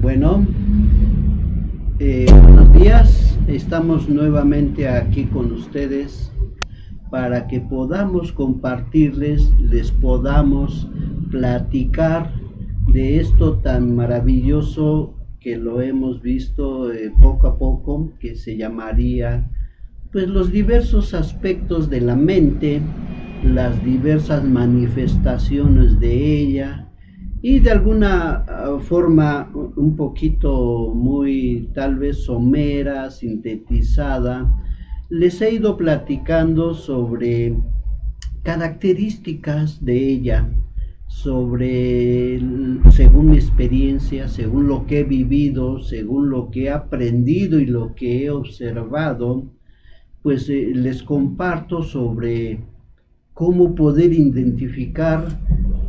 Bueno, buenos días. Estamos nuevamente aquí con ustedes para que podamos compartirles, les podamos platicar de esto tan maravilloso que lo hemos visto poco a poco, que se llamaría pues los diversos aspectos de la mente, las diversas manifestaciones de ella y de alguna forma un poquito muy tal vez somera, sintetizada, les he ido platicando sobre características de ella, sobre, según mi experiencia, según lo que he vivido, según lo que he aprendido y lo que he observado, pues les comparto sobre cómo poder identificar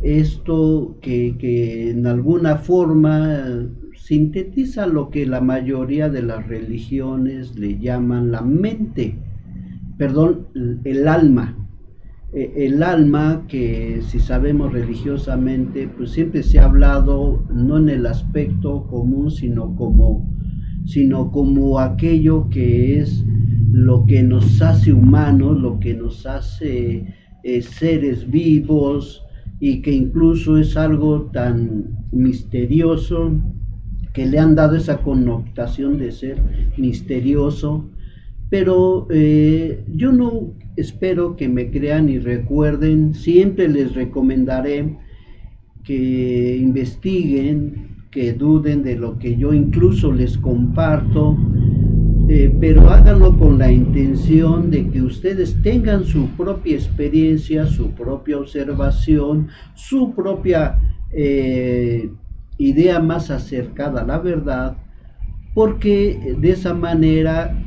esto que en alguna forma sintetiza lo que la mayoría de las religiones le llaman la mente, perdón, el alma. El alma que si sabemos religiosamente, pues siempre se ha hablado no en el aspecto común, sino como aquello que es lo que nos hace humanos, lo que nos hace seres vivos y que incluso es algo tan misterioso que le han dado esa connotación de ser misterioso, pero yo no espero que me crean y recuerden, siempre les recomendaré que investiguen, que duden de lo que yo incluso les comparto, pero háganlo con la intención de que ustedes tengan su propia experiencia, su propia observación, su propia idea más acercada a la verdad, porque de esa manera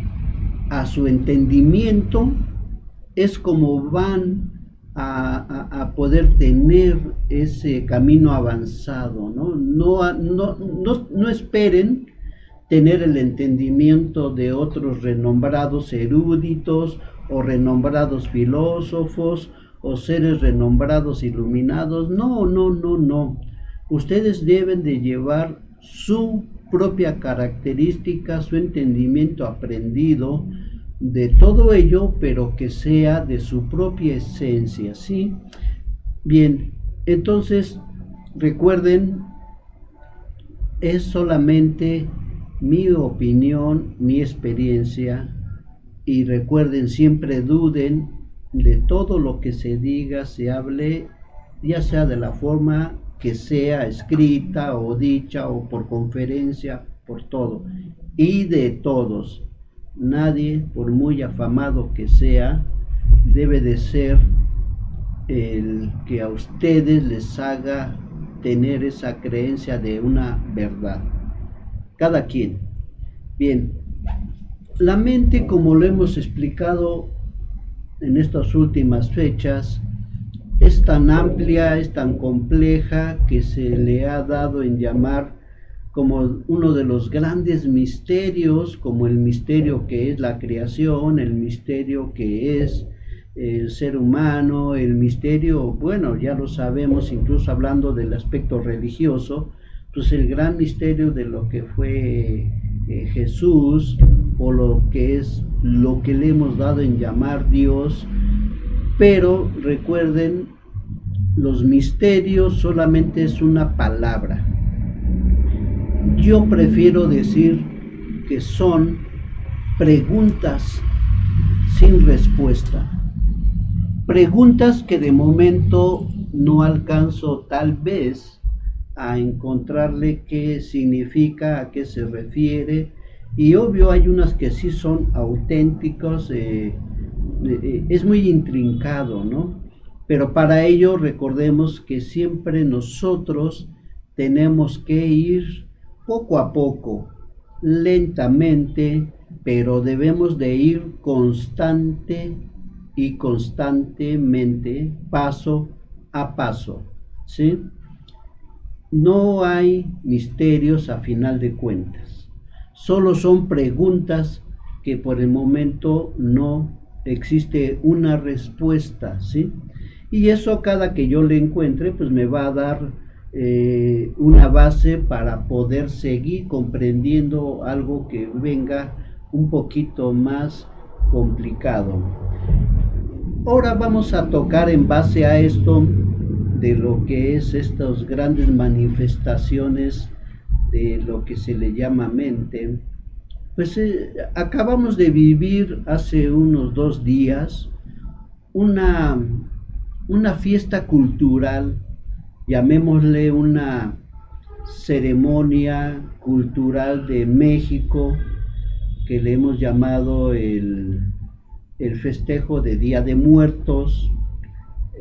a su entendimiento es como van a poder tener ese camino avanzado, ¿no? No esperen tener el entendimiento de otros renombrados eruditos o renombrados filósofos o seres renombrados iluminados. No, no, no, no. Ustedes deben de llevar su propia característica, su entendimiento aprendido de todo ello, pero que sea de su propia esencia, ¿sí? Bien, entonces recuerden, es solamente mi opinión, mi experiencia, y recuerden, siempre duden de todo lo que se diga, se hable, ya sea de la forma que sea escrita o dicha o por conferencia, por todo, y de todos. Nadie, por muy afamado que sea, debe de ser el que a ustedes les haga tener esa creencia de una verdad. Cada quien. Bien, la mente, como lo hemos explicado en estas últimas fechas, es tan amplia, es tan compleja, que se le ha dado en llamar como uno de los grandes misterios, como el misterio que es la creación, el misterio que es el ser humano, el misterio, bueno, ya lo sabemos, incluso hablando del aspecto religioso, pues el gran misterio de lo que fue Jesús, o lo que es lo que le hemos dado en llamar Dios. Pero recuerden, los misterios solamente es una palabra. Yo prefiero decir que son preguntas sin respuesta. Preguntas que de momento no alcanzo tal vez a encontrarle qué significa, a qué se refiere. Y obvio hay unas que sí son auténticos, es muy intrincado, ¿no? Pero para ello recordemos que siempre nosotros tenemos que ir poco a poco, lentamente, pero debemos de ir constante y constantemente, paso a paso, ¿sí? No hay misterios a final de cuentas, solo son preguntas que por el momento no existe una respuesta, ¿sí? Y eso cada que yo le encuentre, pues me va a dar una base para poder seguir comprendiendo algo que venga un poquito más complicado. Ahora vamos a tocar en base a esto de lo que es estas grandes manifestaciones de lo que se le llama mente. Pues acabamos de vivir hace unos 2 días una, una fiesta cultural, llamémosle una ceremonia cultural de México, que le hemos llamado el festejo de Día de Muertos,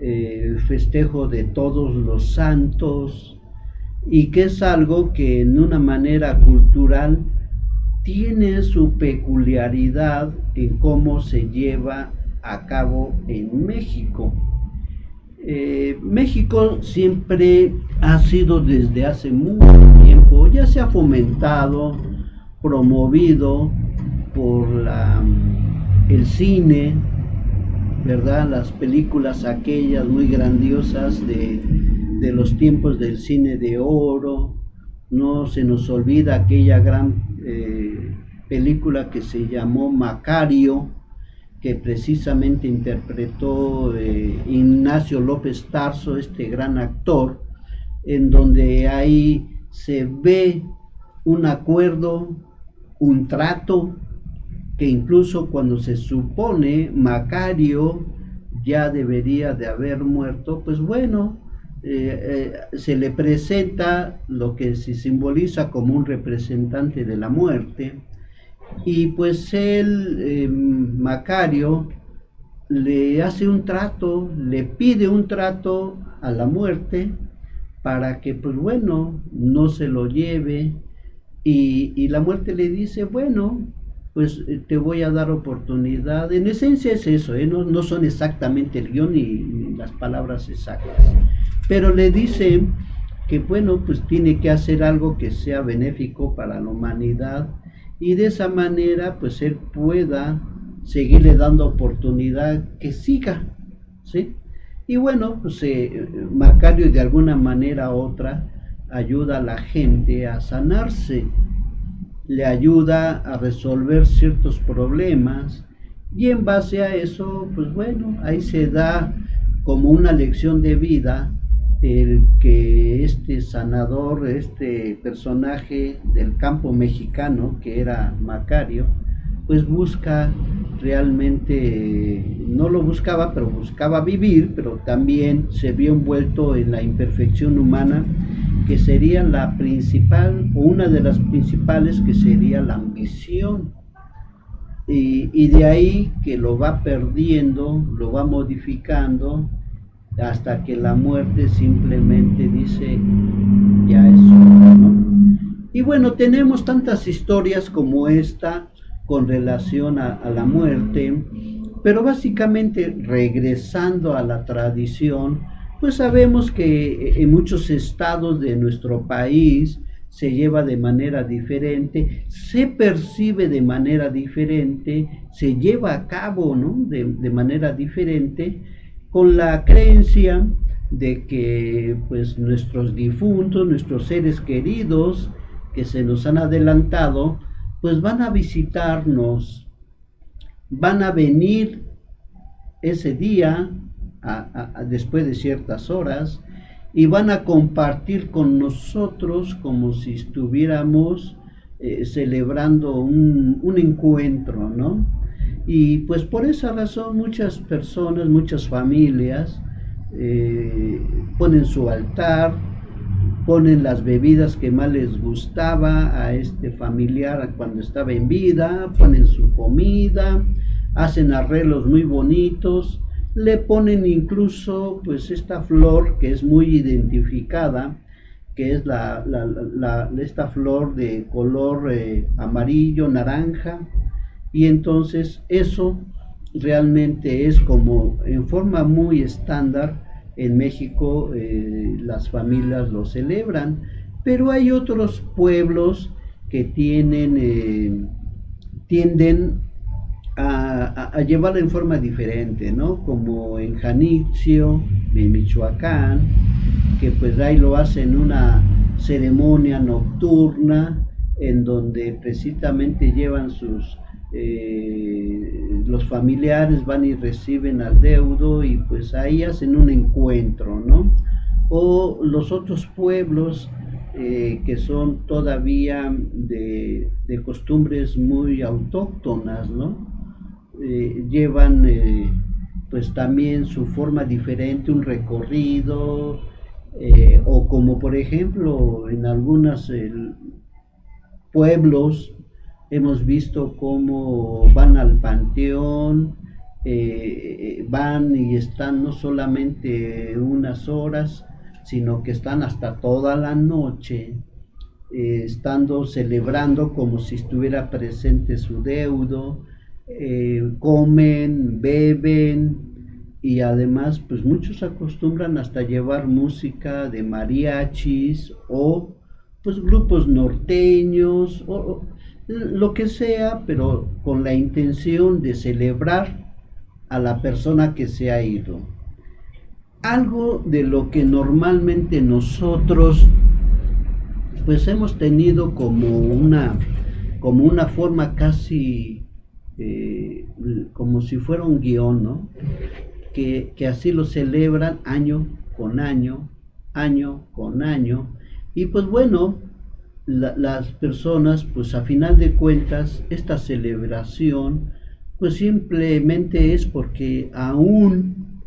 el festejo de Todos los Santos, y que es algo que en una manera cultural tiene su peculiaridad en cómo se lleva a cabo en México. México siempre ha sido desde hace mucho tiempo, ya se ha fomentado, promovido por el cine, ¿verdad? Las películas aquellas muy grandiosas de los tiempos del cine de oro. No se nos olvida aquella gran película que se llamó Macario, que precisamente interpretó Ignacio López Tarso, este gran actor, en donde ahí se ve un acuerdo, un trato, que incluso cuando se supone Macario ya debería de haber muerto, pues bueno, se le presenta lo que se simboliza como un representante de la muerte, y pues él, Macario, le hace un trato, le pide un trato a la muerte para que pues bueno, no se lo lleve, y la muerte le dice, bueno, pues te voy a dar oportunidad. En esencia es eso, no son exactamente el guión ni las palabras exactas, pero le dice que bueno, pues tiene que hacer algo que sea benéfico para la humanidad, y de esa manera pues él pueda seguirle dando oportunidad que siga, ¿sí? Y bueno, pues Macario de alguna manera u otra ayuda a la gente a sanarse, le ayuda a resolver ciertos problemas, y en base a eso, pues bueno, ahí se da como una lección de vida el que este sanador, este personaje del campo mexicano que era Macario, pues busca realmente, no lo buscaba, pero buscaba vivir, pero también se vio envuelto en la imperfección humana, que sería la principal, o una de las principales, que sería la ambición. Y de ahí que lo va perdiendo, lo va modificando, hasta que la muerte simplemente dice, ya es hora, ¿no? Y bueno, tenemos tantas historias como esta con relación a la muerte, pero básicamente regresando a la tradición, pues sabemos que en muchos estados de nuestro país se lleva de manera diferente, se percibe de manera diferente, se lleva a cabo, ¿no?, de manera diferente, con la creencia de que pues nuestros difuntos, nuestros seres queridos que se nos han adelantado, pues van a visitarnos, van a venir ese día, después de ciertas horas, y van a compartir con nosotros como si estuviéramos celebrando un encuentro, ¿no? Y pues por esa razón muchas personas, muchas familias ponen su altar, ponen las bebidas que más les gustaba a este familiar cuando estaba en vida, ponen su comida, hacen arreglos muy bonitos, le ponen incluso pues esta flor que es muy identificada, que es esta flor de color amarillo, naranja, y entonces eso realmente es como en forma muy estándar en México. Las familias lo celebran, pero hay otros pueblos que tienden a llevarlo en forma diferente, ¿no? Como en Janitzio, en Michoacán, que pues ahí lo hacen una ceremonia nocturna en donde precisamente llevan los familiares van y reciben al deudo y pues ahí hacen un encuentro, ¿no? O los otros pueblos que son todavía de costumbres muy autóctonas, ¿no? Llevan pues también su forma diferente, un recorrido, o como por ejemplo en algunos pueblos hemos visto cómo van al panteón, van y están no solamente unas horas, sino que están hasta toda la noche, estando celebrando como si estuviera presente su deudo, comen, beben y además pues muchos acostumbran hasta llevar música de mariachis o pues grupos norteños o lo que sea, pero con la intención de celebrar a la persona que se ha ido. Algo de lo que normalmente nosotros pues hemos tenido como una forma casi como si fuera un guión, ¿no? Que así lo celebran año con año, año con año, y pues bueno, las personas, pues a final de cuentas, esta celebración, pues simplemente es porque aún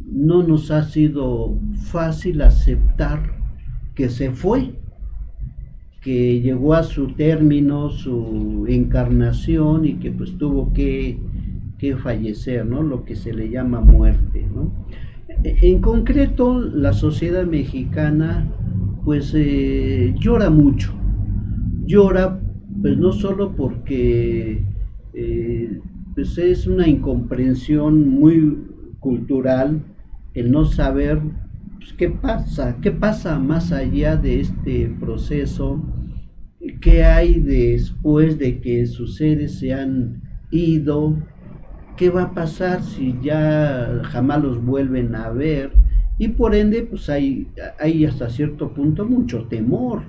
no nos ha sido fácil aceptar que se fue, que llegó a su término, su encarnación y que pues tuvo que fallecer, ¿no? Lo que se le llama muerte, ¿no? En concreto, la sociedad mexicana pues llora mucho, llora pues no solo porque pues es una incomprensión muy cultural el no saber pues, qué pasa más allá de este proceso, qué hay después de que sus seres se han ido, qué va a pasar si ya jamás los vuelven a ver y por ende pues hay hasta cierto punto mucho temor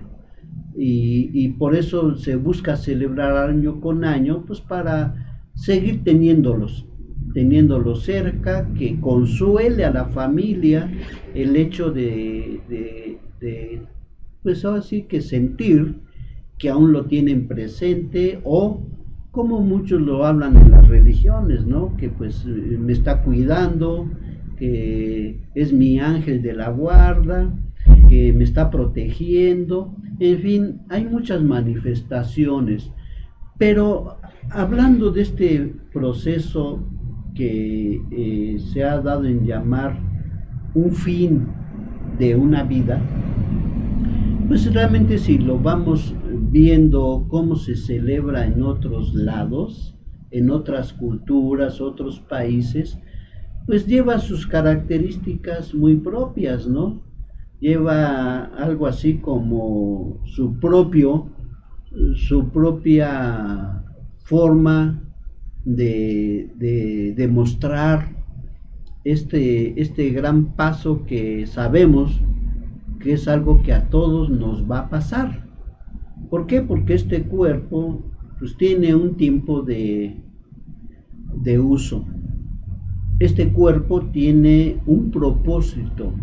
y por eso se busca celebrar año con año pues para seguir teniéndolos cerca, que consuele a la familia el hecho de pues ahora sí que sentir que aún lo tienen presente o como muchos lo hablan en las religiones, ¿no? Que pues me está cuidando, que es mi ángel de la guarda, que me está protegiendo, en fin, hay muchas manifestaciones, pero hablando de este proceso que se ha dado en llamar un fin de una vida, pues realmente si lo vamos viendo cómo se celebra en otros lados, en otras culturas, otros países, pues lleva sus características muy propias, ¿no? Lleva algo así como su propia forma de demostrar este gran paso que sabemos que es algo que a todos nos va a pasar. ¿Por qué? Porque este cuerpo pues tiene un tiempo de uso. Este cuerpo tiene un propósito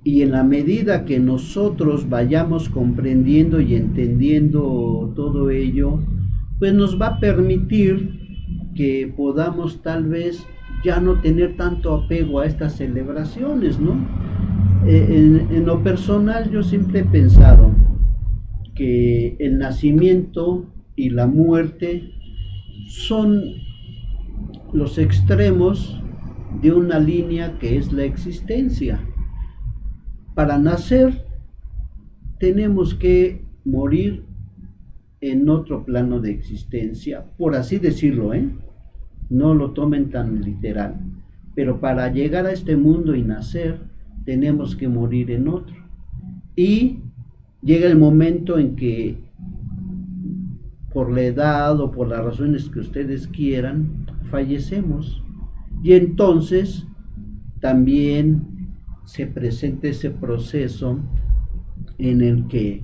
y en la medida que nosotros vayamos comprendiendo y entendiendo todo ello, pues nos va a permitir que podamos tal vez ya no tener tanto apego a estas celebraciones, ¿no? En lo personal yo siempre he pensado que el nacimiento y la muerte son los extremos de una línea que es la existencia. Para nacer tenemos que morir en otro plano de existencia, por así decirlo, ¿eh? No lo tomen tan literal, pero para llegar a este mundo y nacer tenemos que morir en otro. Y llega el momento en que por la edad o por las razones que ustedes quieran, fallecemos. Y entonces también se presenta ese proceso en el que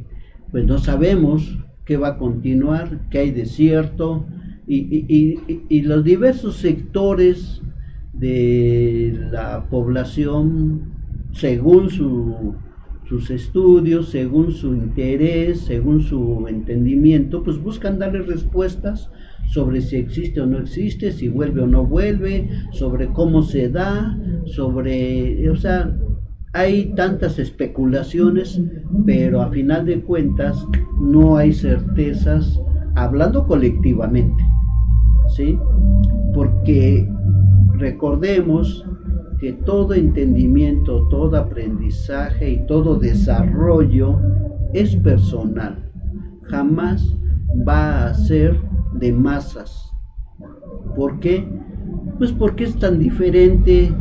pues no sabemos qué va a continuar, qué hay de cierto, y los diversos sectores de la población, según sus estudios, según su interés, según su entendimiento, pues buscan darle respuestas sobre si existe o no existe, si vuelve o no vuelve, sobre cómo se da, sobre, o sea, hay tantas especulaciones, pero a final de cuentas no hay certezas hablando colectivamente, ¿sí? Porque recordemos que todo entendimiento, todo aprendizaje y todo desarrollo es personal, jamás va a ser de masas. ¿Por qué? Pues porque es tan diferente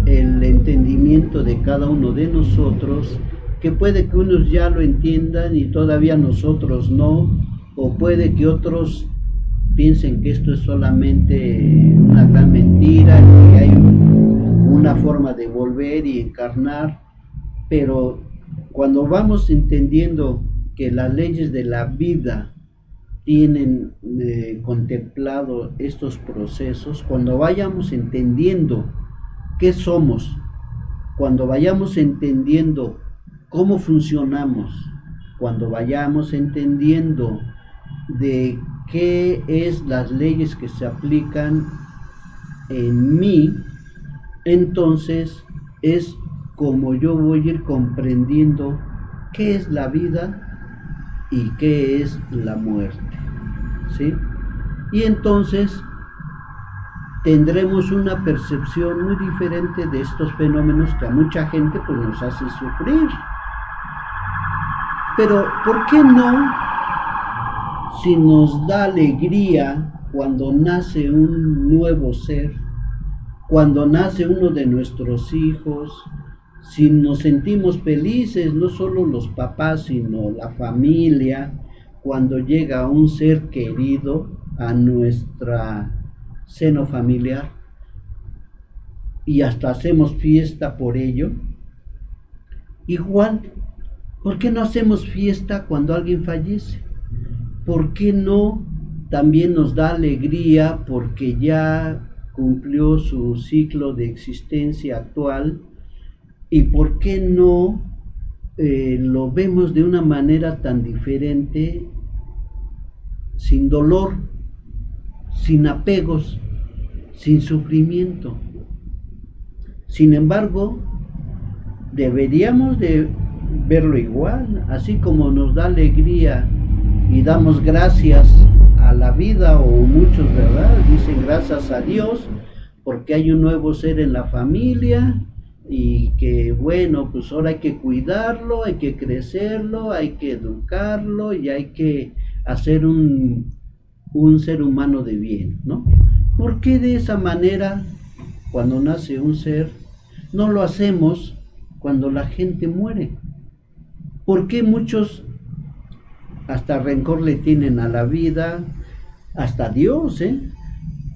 el entendimiento de cada uno de nosotros, que puede que unos ya lo entiendan y todavía nosotros no, o puede que otros piensen que esto es solamente una gran mentira, que hay una forma de volver y encarnar, pero cuando vamos entendiendo que las leyes de la vida tienen contemplado estos procesos, cuando vayamos entendiendo qué somos, cuando vayamos entendiendo cómo funcionamos, cuando vayamos entendiendo de qué es las leyes que se aplican en mí, entonces es como yo voy a ir comprendiendo qué es la vida y qué es la muerte, ¿sí? Y entonces tendremos una percepción muy diferente de estos fenómenos que a mucha gente pues nos hacen sufrir. Pero ¿por qué no, si nos da alegría cuando nace un nuevo ser, cuando nace uno de nuestros hijos, si nos sentimos felices, no solo los papás, sino la familia, cuando llega un ser querido a nuestra seno familiar y hasta hacemos fiesta por ello? Igual, ¿por qué no hacemos fiesta cuando alguien fallece? ¿Por qué no también nos da alegría porque ya cumplió su ciclo de existencia actual? ¿Y por qué no lo vemos de una manera tan diferente, sin dolor, sin apegos, sin sufrimiento? Sin embargo, deberíamos de verlo igual, así como nos da alegría y damos gracias a la vida, o muchos, ¿verdad?, dicen gracias a Dios porque hay un nuevo ser en la familia y que bueno, pues ahora hay que cuidarlo, hay que crecerlo, hay que educarlo y hay que hacer un ser humano de bien, ¿no? ¿Por qué de esa manera, cuando nace un ser, no lo hacemos cuando la gente muere? ¿Por qué muchos hasta rencor le tienen a la vida, hasta a Dios, ¿eh?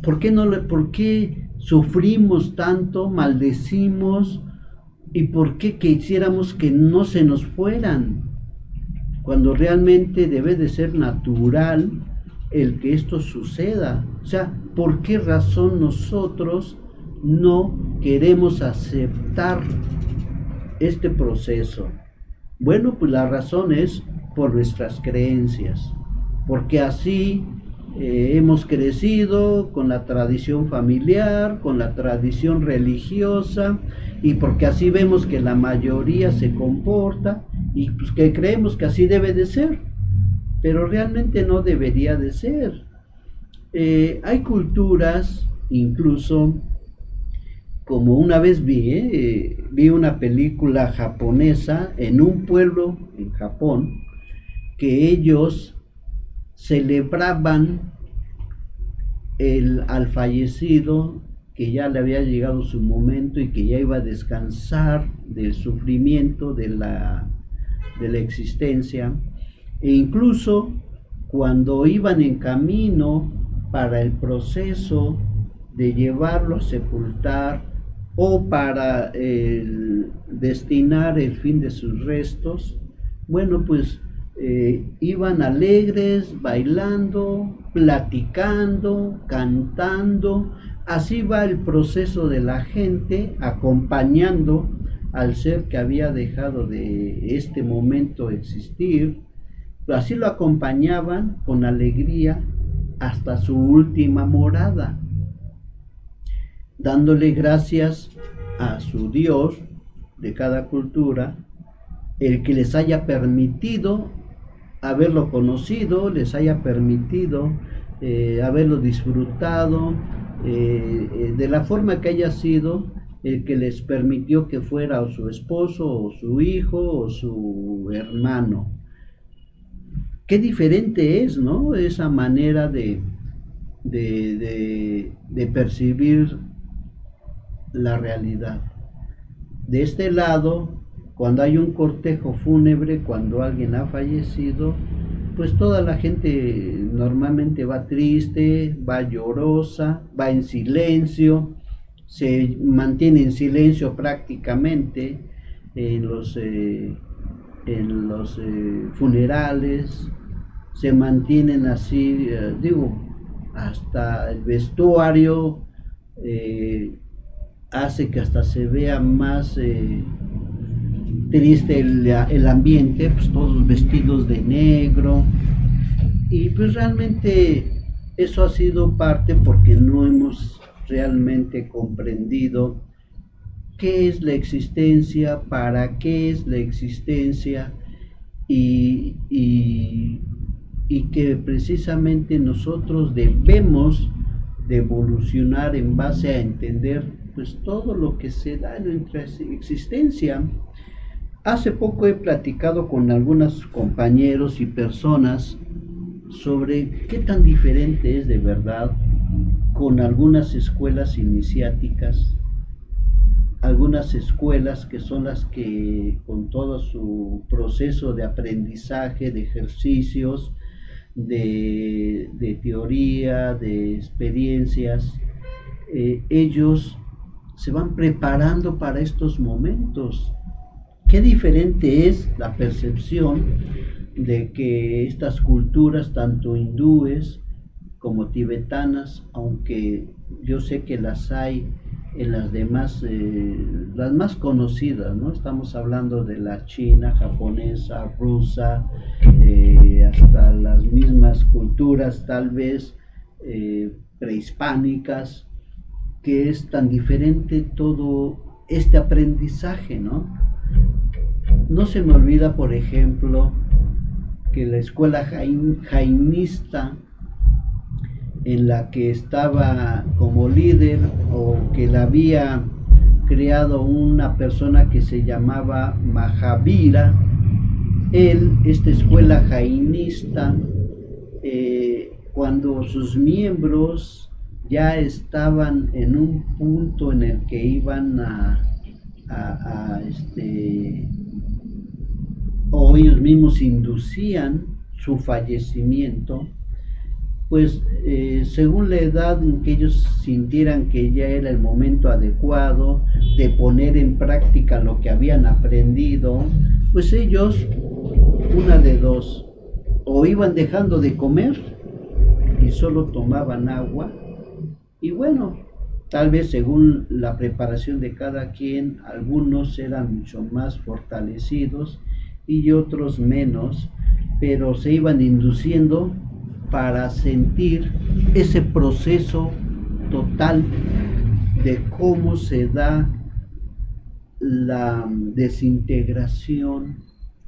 ¿Por qué sufrimos tanto, maldecimos, y por qué quisiéramos que no se nos fueran, cuando realmente debe de ser natural el que esto suceda? O sea, ¿por qué razón nosotros no queremos aceptar este proceso? Bueno, pues la razón es por nuestras creencias, porque así hemos crecido con la tradición familiar, con la tradición religiosa, y porque así vemos que la mayoría se comporta y pues que creemos que así debe de ser, pero realmente no debería de ser. Hay culturas, incluso, como una vez vi una película japonesa en un pueblo en Japón, que ellos celebraban al fallecido, que ya le había llegado su momento y que ya iba a descansar del sufrimiento de la existencia, e incluso cuando iban en camino para el proceso de llevarlo a sepultar, o para destinar el fin de sus restos. Bueno, pues iban alegres, bailando, platicando, cantando. Así va el proceso de la gente acompañando al ser que había dejado de este momento existir. Así lo acompañaban con alegría hasta su última morada, dándole gracias a su Dios de cada cultura, el que les haya permitido haberlo conocido, les haya permitido haberlo disfrutado, de la forma que haya sido, el que les permitió que fuera o su esposo, o su hijo, o su hermano. Qué diferente es, ¿no? Esa manera de percibir la realidad. De este lado, cuando hay un cortejo fúnebre, cuando alguien ha fallecido, pues toda la gente normalmente va triste, va llorosa, va en silencio, se mantiene en silencio prácticamente en los funerales, se mantienen así, digo, hasta el vestuario eh, hace que hasta se vea más triste el ambiente, pues todos vestidos de negro, y pues realmente eso ha sido parte porque no hemos realmente comprendido qué es la existencia, para qué es la existencia, y, y, y que precisamente nosotros debemos de evolucionar en base a entender pues todo lo que se da en nuestra existencia. Hace poco he platicado con algunos compañeros y personas sobre qué tan diferente es de verdad con algunas escuelas iniciáticas, algunas escuelas que son las que con todo su proceso de aprendizaje, de ejercicios, de teoría, de experiencias, ellos se van preparando para estos momentos. Qué diferente es la percepción de que estas culturas, tanto hindúes como tibetanas, aunque yo sé que las hay en las demás, las más conocidas, ¿no? Estamos hablando de la china, japonesa, rusa, hasta las mismas culturas tal vez prehispánicas, que es tan diferente todo este aprendizaje, ¿no? No se me olvida, por ejemplo, que la escuela jainista en la que estaba como líder o que la había creado una persona que se llamaba Mahavira, esta escuela jainista, cuando sus miembros ya estaban en un punto en el que iban o ellos mismos inducían su fallecimiento, pues según la edad en que ellos sintieran que ya era el momento adecuado de poner en práctica lo que habían aprendido, pues ellos, una de dos, o iban dejando de comer y solo tomaban agua, y bueno, tal vez según la preparación de cada quien, algunos eran mucho más fortalecidos y otros menos, pero se iban induciendo para sentir ese proceso total de cómo se da la desintegración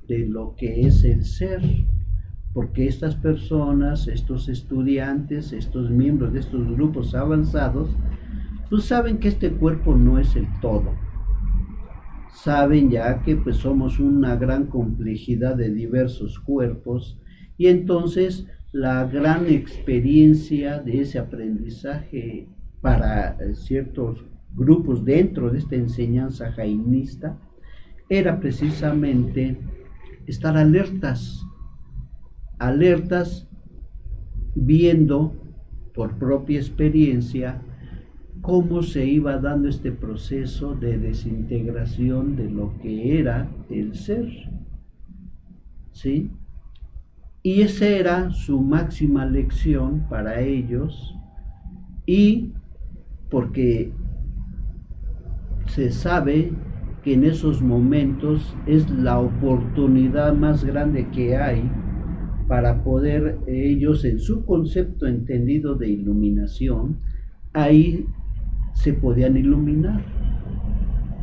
de lo que es el ser, porque estas personas, estos estudiantes, estos miembros de estos grupos avanzados, pues saben que este cuerpo no es el todo, saben ya que pues somos una gran complejidad de diversos cuerpos, y entonces la gran experiencia de ese aprendizaje para ciertos grupos dentro de esta enseñanza jainista era precisamente estar alertas, alertas, viendo por propia experiencia cómo se iba dando este proceso de desintegración de lo que era el ser, ¿sí? Y esa era su máxima lección para ellos, y porque se sabe que en esos momentos es la oportunidad más grande que hay para poder ellos, en su concepto entendido de iluminación, ahí se podían iluminar.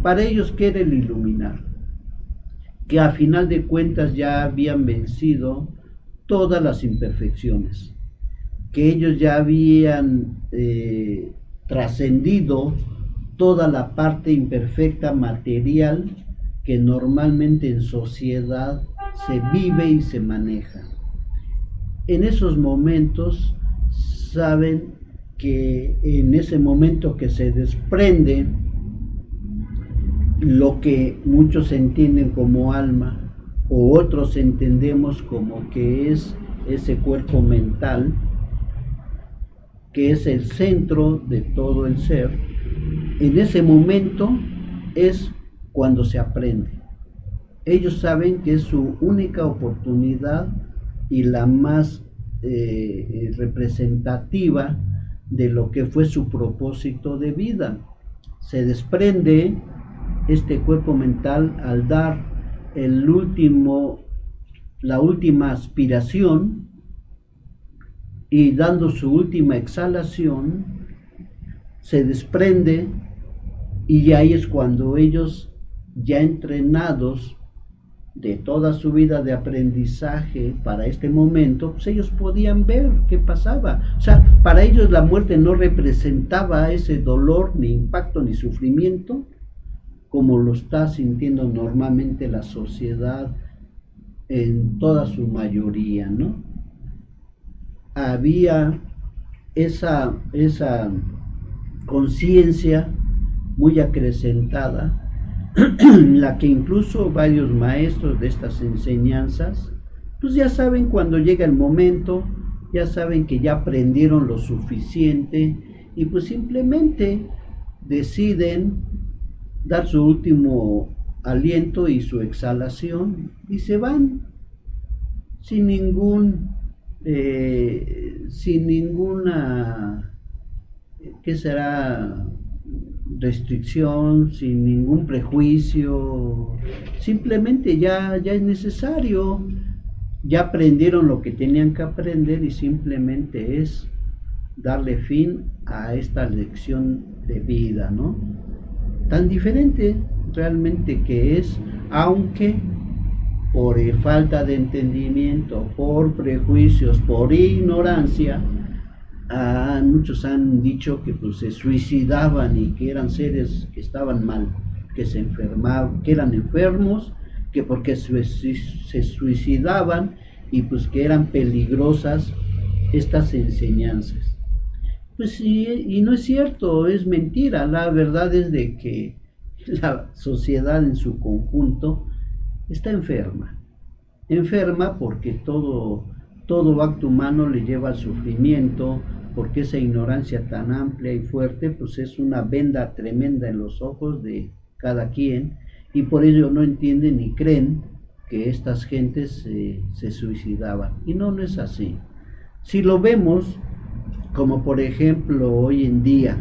Para ellos, ¿qué era el iluminar? Que a final de cuentas ya habían vencido todas las imperfecciones, que ellos ya habían trascendido toda la parte imperfecta material que normalmente en sociedad se vive y se maneja. En esos momentos saben que en ese momento que se desprende lo que muchos entienden como alma, o otros entendemos como que es ese cuerpo mental, que es el centro de todo el ser, en ese momento es cuando se aprende. Ellos saben que es su única oportunidad y la más representativa de lo que fue su propósito de vida. Se desprende este cuerpo mental al dar la última aspiración, y dando su última exhalación, se desprende, y ahí es cuando ellos, ya entrenados de toda su vida de aprendizaje para este momento, pues ellos podían ver qué pasaba. O sea, para ellos la muerte no representaba ese dolor, ni impacto, ni sufrimiento, como lo está sintiendo normalmente la sociedad en toda su mayoría, ¿no? Había esa conciencia muy acrecentada, la que incluso varios maestros de estas enseñanzas, pues ya saben cuando llega el momento, ya saben que ya aprendieron lo suficiente, y pues simplemente deciden dar su último aliento y su exhalación, y se van sin ninguna, ¿qué será?, restricción, sin ningún prejuicio. Simplemente ya es necesario, ya aprendieron lo que tenían que aprender, y simplemente es darle fin a esta lección de vida, ¿no? Tan diferente realmente que es, aunque por falta de entendimiento, por prejuicios, por ignorancia, muchos han dicho que pues se suicidaban, y que eran seres que estaban mal, que se enfermaban, que eran enfermos, que porque se suicidaban, y pues que eran peligrosas estas enseñanzas. Pues sí, y no es cierto, es mentira. La verdad es de que la sociedad en su conjunto está enferma porque todo acto humano le lleva al sufrimiento, porque esa ignorancia tan amplia y fuerte pues es una venda tremenda en los ojos de cada quien, y por ello no entienden ni creen que estas gentes se suicidaban. Y no es así. Si lo vemos, como por ejemplo hoy en día,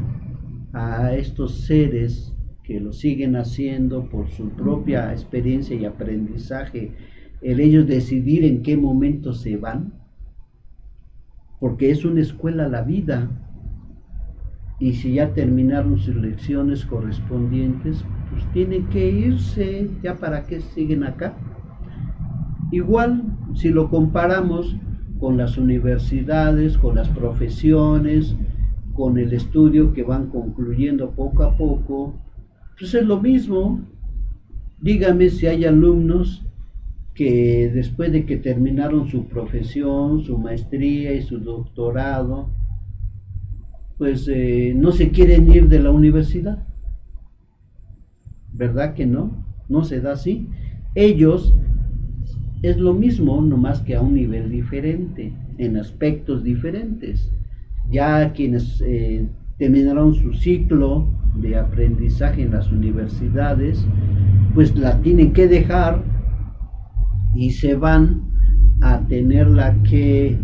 a estos seres que lo siguen haciendo por su propia experiencia y aprendizaje, el ellos decidir en qué momento se van, porque es una escuela la vida, y si ya terminaron sus lecciones correspondientes, pues tienen que irse, ya para qué siguen acá. Igual, si lo comparamos con las universidades, con las profesiones, con el estudio que van concluyendo poco a poco, pues es lo mismo. Dígame si hay alumnos que después de que terminaron su profesión, su maestría y su doctorado, pues no se quieren ir de la universidad. ¿Verdad que no? No se da así. Ellos es lo mismo, nomás que a un nivel diferente, en aspectos diferentes. Ya quienes terminaron su ciclo de aprendizaje en las universidades, pues la tienen que dejar y se van a tenerla que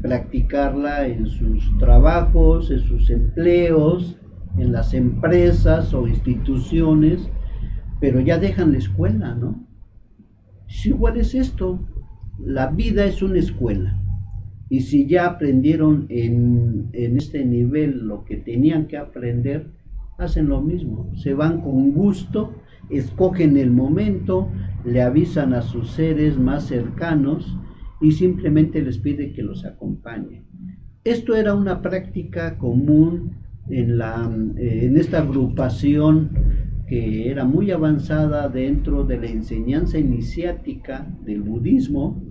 practicarla en sus trabajos, en sus empleos, en las empresas o instituciones, pero ya dejan la escuela, ¿no? Si igual es esto, la vida es una escuela. Y si ya aprendieron en este nivel lo que tenían que aprender, hacen lo mismo. Se van con gusto, escogen el momento, le avisan a sus seres más cercanos y simplemente les pide que los acompañen. Esto era una práctica común en esta agrupación que era muy avanzada dentro de la enseñanza iniciática del budismo.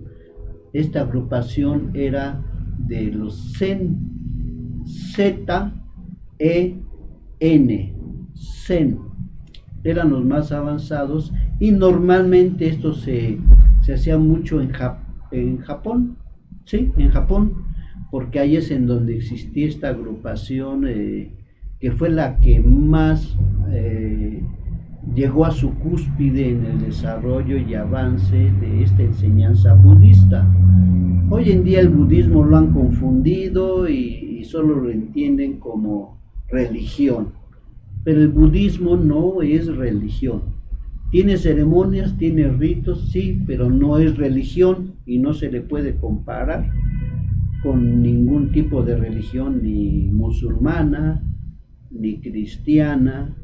Esta agrupación era de los Zen, Z-E-N, Zen, eran los más avanzados y normalmente esto se hacía mucho en Japón, ¿sí? En Japón, porque ahí es en donde existía esta agrupación que fue la que más llegó a su cúspide en el desarrollo y avance de esta enseñanza budista. Hoy en día el budismo lo han confundido y solo lo entienden como religión, pero el budismo no es religión. Tiene ceremonias, tiene ritos, sí, pero no es religión y no se le puede comparar con ningún tipo de religión, ni musulmana, ni cristiana,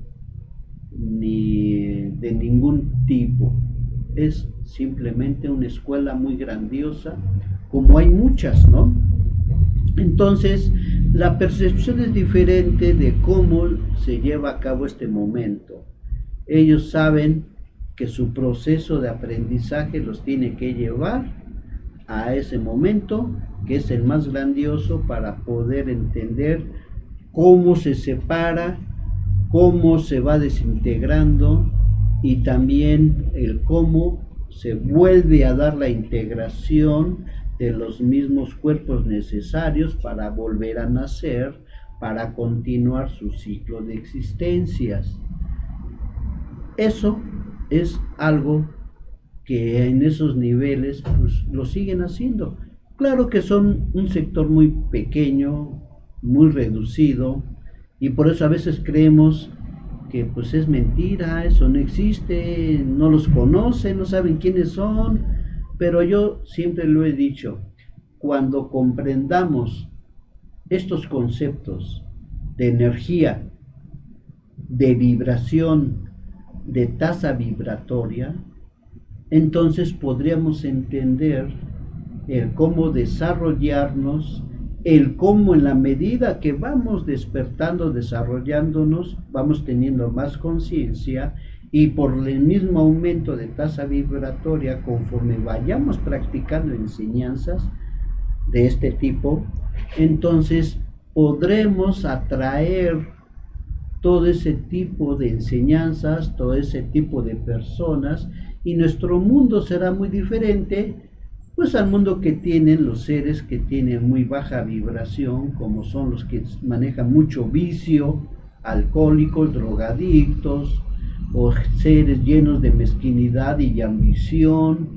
ni de ningún tipo. Es simplemente una escuela muy grandiosa, como hay muchas, ¿no? Entonces, la percepción es diferente de cómo se lleva a cabo este momento. Ellos saben que su proceso de aprendizaje los tiene que llevar a ese momento, que es el más grandioso para poder entender cómo se separa, cómo se va desintegrando y también el cómo se vuelve a dar la integración de los mismos cuerpos necesarios para volver a nacer, para continuar su ciclo de existencias. Eso es algo que en esos niveles pues, lo siguen haciendo. Claro que son un sector muy pequeño, muy reducido, y por eso a veces creemos que pues es mentira, eso no existe, no los conocen, no saben quiénes son, pero yo siempre lo he dicho, cuando comprendamos estos conceptos de energía, de vibración, de tasa vibratoria, entonces podríamos entender el cómo desarrollarnos, el cómo en la medida que vamos despertando, desarrollándonos, vamos teniendo más conciencia y por el mismo aumento de tasa vibratoria, conforme vayamos practicando enseñanzas de este tipo, entonces podremos atraer todo ese tipo de enseñanzas, todo ese tipo de personas y nuestro mundo será muy diferente pues al mundo que tienen los seres que tienen muy baja vibración, como son los que manejan mucho vicio, alcohólicos, drogadictos, o seres llenos de mezquinidad y ambición,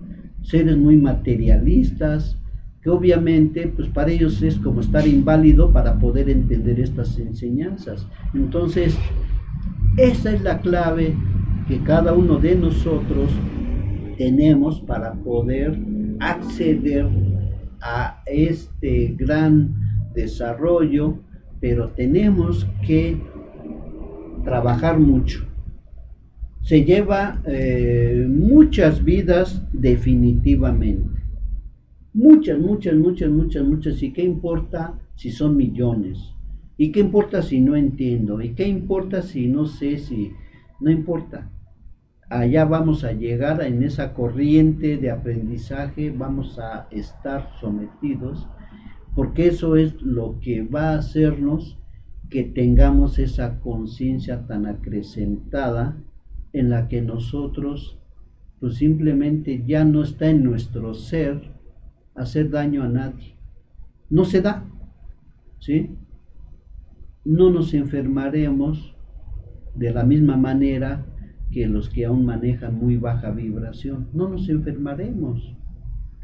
seres muy materialistas, que obviamente pues para ellos es como estar inválido para poder entender estas enseñanzas. Entonces, esa es la clave que cada uno de nosotros tenemos para poder acceder a este gran desarrollo, pero tenemos que trabajar mucho. Se lleva muchas vidas definitivamente. Muchas, muchas, muchas, muchas, muchas. ¿Y qué importa si son millones? ¿Y qué importa si no entiendo? ¿Y qué importa si no sé si... No importa. Allá vamos a llegar en esa corriente de aprendizaje, vamos a estar sometidos, porque eso es lo que va a hacernos que tengamos esa conciencia tan acrecentada en la que nosotros pues simplemente ya no está en nuestro ser hacer daño a nadie. No se da, ¿sí? no nos enfermaremos de la misma manera que los que aún manejan muy baja vibración. No nos enfermaremos,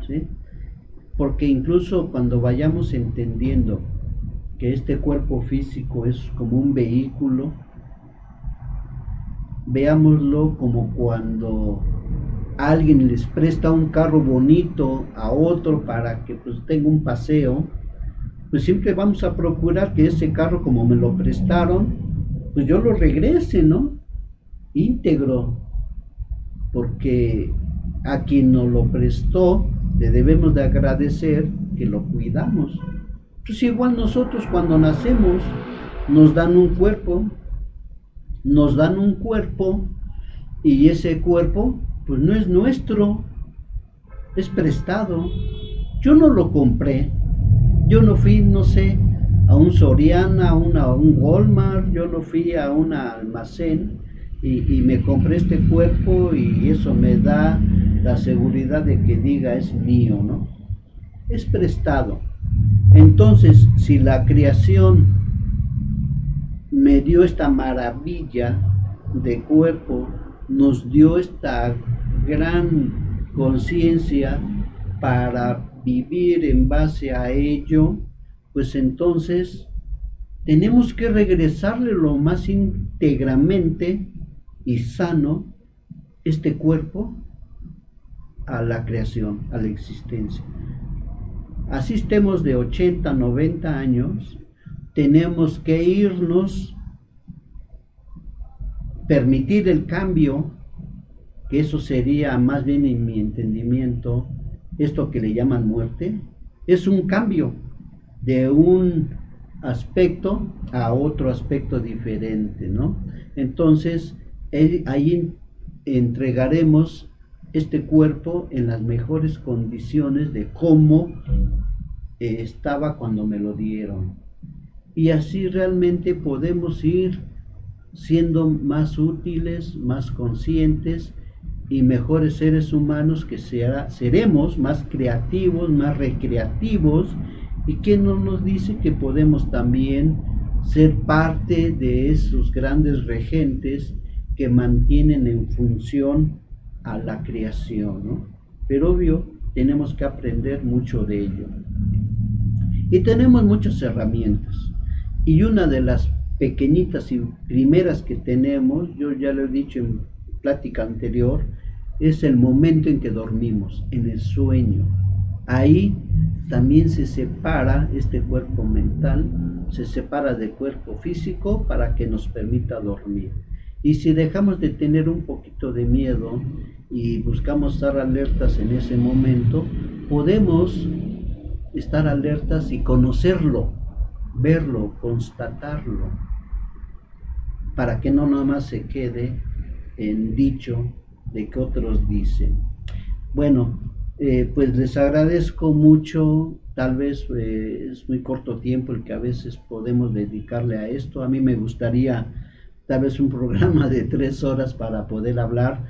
¿sí? Porque incluso cuando vayamos entendiendo que este cuerpo físico es como un vehículo, veámoslo como cuando alguien les presta un carro bonito a otro para que pues tenga un paseo, pues siempre vamos a procurar que ese carro, como me lo prestaron, pues yo lo regrese, ¿no? Íntegro, porque a quien nos lo prestó le debemos de agradecer que lo cuidamos. Pues igual nosotros cuando nacemos nos dan un cuerpo, nos dan un cuerpo y ese cuerpo pues no es nuestro, es prestado. Yo no lo compré, yo no fui, no sé, a un Soriana, a un Walmart, yo no fui a un almacén y me compré este cuerpo y eso me da la seguridad de que diga es mío, ¿no? Es prestado. Entonces, si la creación me dio esta maravilla de cuerpo, nos dio esta gran conciencia para vivir en base a ello, pues entonces tenemos que regresarle lo más íntegramente y sano este cuerpo a la creación, a la existencia. Así estemos de 80, 90 años, tenemos que irnos, permitir el cambio, que eso sería más bien en mi entendimiento, esto que le llaman muerte, es un cambio de un aspecto a otro aspecto diferente, ¿no? Entonces, ahí entregaremos este cuerpo en las mejores condiciones de cómo estaba cuando me lo dieron. Y así realmente podemos ir siendo más útiles, más conscientes y mejores seres humanos que seremos más creativos, más recreativos, y que nos dice que podemos también ser parte de esos grandes regentes que mantienen en función a la creación, ¿no? Pero obvio, tenemos que aprender mucho de ello. Y tenemos muchas herramientas. Y una de las pequeñitas y primeras que tenemos, yo ya lo he dicho en plática anterior, es el momento en que dormimos, en el sueño. Ahí también se separa este cuerpo mental, se separa del cuerpo físico para que nos permita dormir. Y si dejamos de tener un poquito de miedo y buscamos estar alertas en ese momento, podemos estar alertas y conocerlo, verlo, constatarlo, para que no nada más se quede en dicho de que otros dicen. Bueno, pues les agradezco mucho, tal vez es muy corto tiempo el que a veces podemos dedicarle a esto. A mí me gustaría tal vez un programa de 3 horas para poder hablar,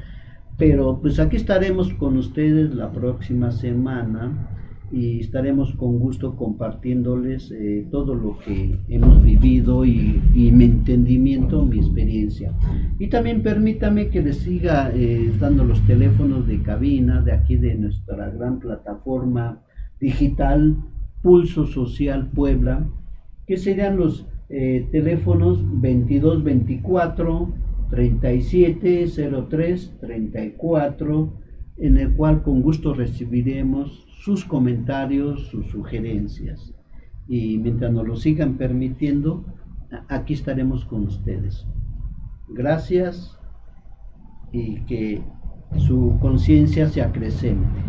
pero pues aquí estaremos con ustedes la próxima semana y estaremos con gusto compartiéndoles todo lo que hemos vivido y mi entendimiento, mi experiencia. Y también permítame que les siga dando los teléfonos de cabina de aquí de nuestra gran plataforma digital Pulso Social Puebla, que serían los teléfonos 2224 3703 34, en el cual con gusto recibiremos sus comentarios, sus sugerencias. Y mientras nos lo sigan permitiendo, aquí estaremos con ustedes. Gracias y que su conciencia se acrecente.